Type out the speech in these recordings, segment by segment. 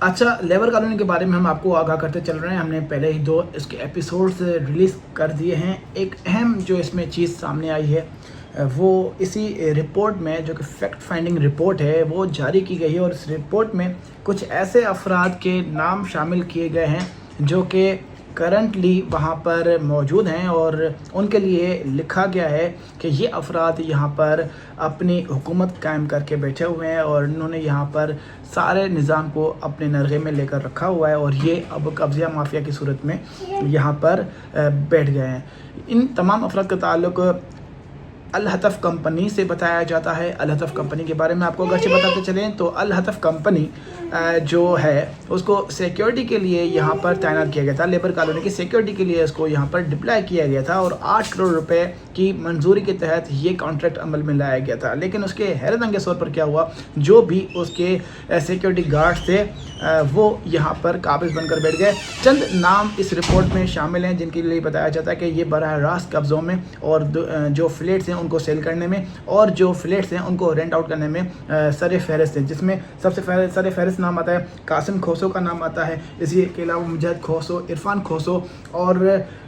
अच्छा, labour colony के बारे में हम आपको आगाह करते चल रहे हैं। हमने पहले ही 2 इसके एपिसोड्स रिलीज़ कर दिए हैं। एक अहम जो इसमें चीज़ सामने आई है वो इसी रिपोर्ट में, जो कि फैक्ट फाइंडिंग रिपोर्ट है, वो जारी की गई है और इस रिपोर्ट में कुछ ऐसे अफराद के नाम शामिल किए गए हैं जो कि करंटली वहाँ पर मौजूद हैं और उनके लिए लिखा गया है कि ये अफराद यहाँ पर अपनी हुकूमत कायम करके बैठे हुए हैं और इन्होंने यहाँ पर सारे निज़ाम को अपने नरगे में लेकर रखा हुआ है और ये अब कब्ज़ा माफिया की सूरत में यहाँ पर बैठ गए हैं। इन तमाम अफराद का ताल्लुक़ अल हतफ़ कंपनी से बताया जाता है। अल हतफ़ कंपनी के बारे में आपको अगरचे बताते चलें तो अल हतफ़ कंपनी जो है उसको सिक्योरिटी के लिए यहाँ पर तैनात किया गया था। लेबर कॉलोनी की सिक्योरिटी के लिए इसको यहाँ पर डिप्लॉय किया गया था और 8 करोड़ रुपए की मंजूरी के तहत ये कॉन्ट्रैक्ट अमल में लाया गया था। लेकिन उसके हैरत अंगेज़ तौर पर क्या हुआ, जो भी उसके सिक्योरिटी गार्ड्स थे वो यहाँ पर काबिज बनकर बैठ गए। चंद नाम इस रिपोर्ट में शामिल हैं जिनके लिए बताया जाता है कि ये बराह रास्त कब्ज़ों में और जो फ्लैट्स हैं उनको सेल करने में और जो फ्लैट्स हैं उनको रेंट आउट करने में सर फहरिस्त हैं, जिसमें सबसे सर फहरिस्त नाम आता है कासिम खोसो का नाम आता है। इसी के अलावा मुजाहिद खोसो, इरफान खोसो और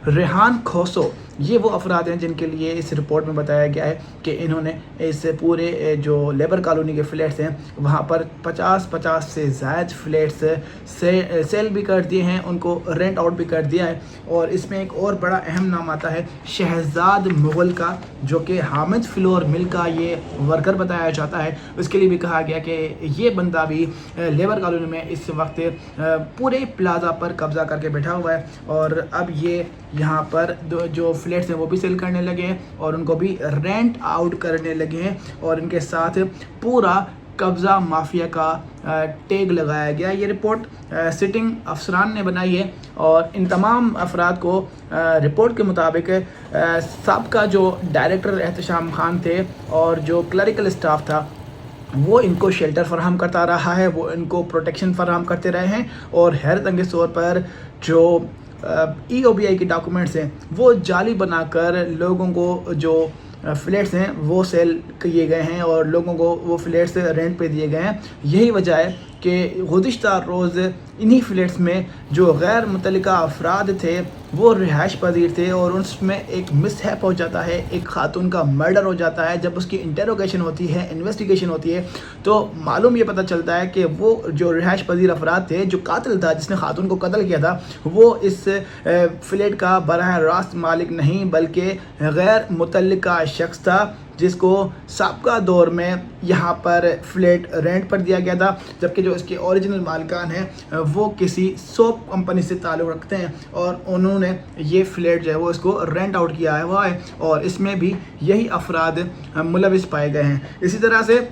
रेहान खोसो, ये वो अफराद हैं जिनके लिए इस रिपोर्ट में बताया गया है कि इन्होंने इस पूरे जो लेबर कॉलोनी के फ्लैट्स हैं वहाँ पर 50 से ज़ायद फ्लैट्स सेल भी कर दिए हैं, उनको रेंट आउट भी कर दिया है। और इसमें एक और बड़ा अहम नाम आता है शहजाद मुग़ल का, जो कि हामिद फ्लोर मिल का ये वर्कर बताया जाता है। उसके लिए भी कहा गया कि ये बंदा भी लेबर कॉलोनी में इस वक्त पूरे प्लाजा पर कब्ज़ा करके बैठा हुआ है और अब ये यहाँ पर जो फ्लैट्स हैं वो भी सेल करने लगे हैं और उनको भी रेंट आउट करने लगे हैं और इनके साथ पूरा कब्ज़ा माफिया का टैग लगाया गया। ये रिपोर्ट सिटिंग अफसरान ने बनाई है और इन तमाम अफराद को रिपोर्ट के मुताबिक साबका जो डायरेक्टर एहतशाम खान थे और जो क्लरिकल स्टाफ था वो इनको शेल्टर फराहम करता रहा है, वो इनको प्रोटेक्शन फराहम करते रहे हैं और हैरत अंगेज़ तौर पर जो EOBI के डॉक्यूमेंट्स हैं वो जाली बनाकर लोगों को जो फ्लैट्स हैं वो सेल किए गए हैं और लोगों को वो फ्लैट्स रेंट पे दिए गए हैं। यही वजह है कि गुज़िश्ता रोज़ इन्हीं फ्लैट्स में जो गैर मुतल्लिका अफराद थे वो रिहाइश पजीर थे और उसमें एक मिसहैप हो जाता है, एक खातून का मर्डर हो जाता है। जब उसकी इंटेरोगेशन होती है, इन्वेस्टिगेशन होती है तो मालूम ये पता चलता है कि वो जो रिहाइश पजीर अफराद थे, जो कातिल था जिसने खातून को कत्ल किया था, वो इस फ्लैट का बराह रास्त मालिक नहीं बल्कि गैर मुतल्लिका शख्स था जिसको साबका दौर में यहाँ पर फ्लैट रेंट पर दिया गया था, जबकि जो इसके ओरिजिनल मालिकान हैं वो किसी सोप कंपनी से ताल्लुक़ रखते हैं और उन्होंने ये फ्लैट जो है वो इसको रेंट आउट किया हुआ है और इसमें भी यही अफराद मुलविस पाए गए हैं। इसी तरह से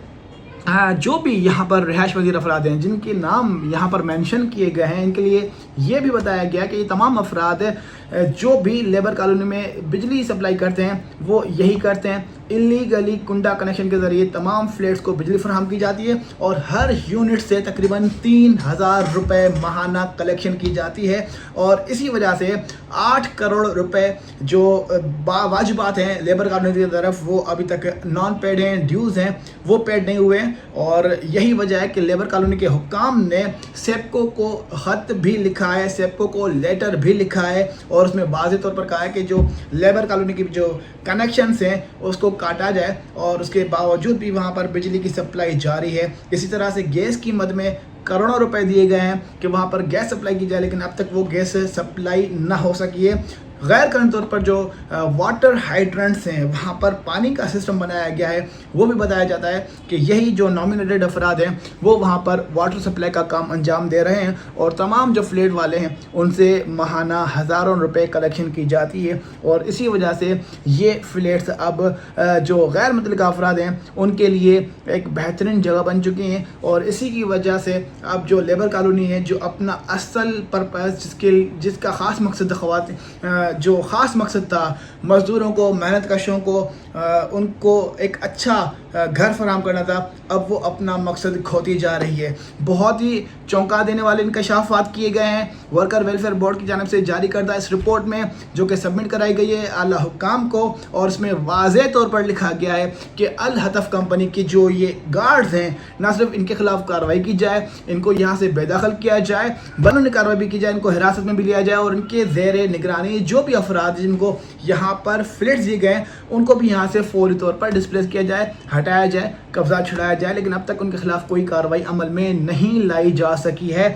जो भी यहाँ पर रिहाइश पज़ीर अफराद हैं जिनके नाम यहाँ पर मेंशन किए गए हैं, इनके लिए ये भी बताया गया कि ये तमाम अफराद जो भी लेबर कॉलोनी में बिजली सप्लाई करते हैं वो यही करते हैं। इलीगली कुंडा कनेक्शन के ज़रिए तमाम फ्लैट्स को बिजली फराहम की जाती है और हर यूनिट से तकरीबन 3000 रुपये माहाना कलेक्शन की जाती है और इसी वजह से 8 करोड़ रुपए जो वाजिबात हैं लेबर कॉलोनी की तरफ वो अभी तक नॉन पेड हैं, ड्यूज़ हैं वो पेड नहीं हुए हैं। और यही वजह है कि लेबर कॉलोनी के हुक्काम ने सेप्को को ख़त भी लिखा है, सेप्को को लेटर भी लिखा है और उसमें वाज़ेह तौर पर कहा है कि जो लेबर कॉलोनी की जो कनेक्शंस हैं उसको काटा जाए और उसके बावजूद भी वहाँ पर बिजली की सप्लाई जारी है। इसी तरह से गैस की मद में करोड़ों रुपए दिए गए हैं कि वहाँ पर गैस सप्लाई की जाए, लेकिन अब तक वो गैस सप्लाई ना हो सकी है। गैर कानूनी तौर पर जो वाटर हाइड्रेंट्स हैं वहाँ पर पानी का सिस्टम बनाया गया है, वो भी बताया जाता है कि यही जो नॉमिनेटेड अफराद हैं वो वहाँ पर वाटर सप्लाई का काम अंजाम दे रहे हैं और तमाम जो फ्लैट वाले हैं उनसे माहाना हज़ारों रुपए कलेक्शन की जाती है और इसी वजह से ये फ्लैट्स अब जो गैर मुतल्लिका अफराद हैं उनके लिए एक बेहतरीन जगह बन चुकी हैं और इसी की वजह से अब जो लेबर कॉलोनी है जो अपना असल पर्पस जिसका ख़ास मकसद جو خاص مقصد تھا مزدوروں کو، محنت کشوں کو، ان کو ایک اچھا گھر فراہم کرنا تھا، اب وہ اپنا مقصد کھوتی جا رہی ہے۔ بہت ہی چونکا دینے والے انکشافات کیے گئے ہیں ورکر ویلفیئر بورڈ کی جانب سے جاری کردہ اس رپورٹ میں، جو کہ سبمٹ کرائی گئی ہے اعلیٰ حکام کو، اور اس میں واضح طور پر لکھا گیا ہے کہ الہتف کمپنی کی جو یہ گارڈز ہیں، نہ صرف ان کے خلاف کارروائی کی جائے، ان کو یہاں سے بے دخل کیا جائے، قانونی کارروائی بھی کی جائے، ان کو حراست میں بھی لیا جائے، اور ان کے زیر نگرانی جو بھی افراد جن کو یہاں پر فلیٹس دیے گئے ان کو بھی یہاں سے فوری طور پر ڈسپلیس کیا جائے، ہٹایا جائے، قبضہ چھڑایا جائے، لیکن اب تک ان کے خلاف کوئی کارروائی عمل میں نہیں لائی جا سکی ہے۔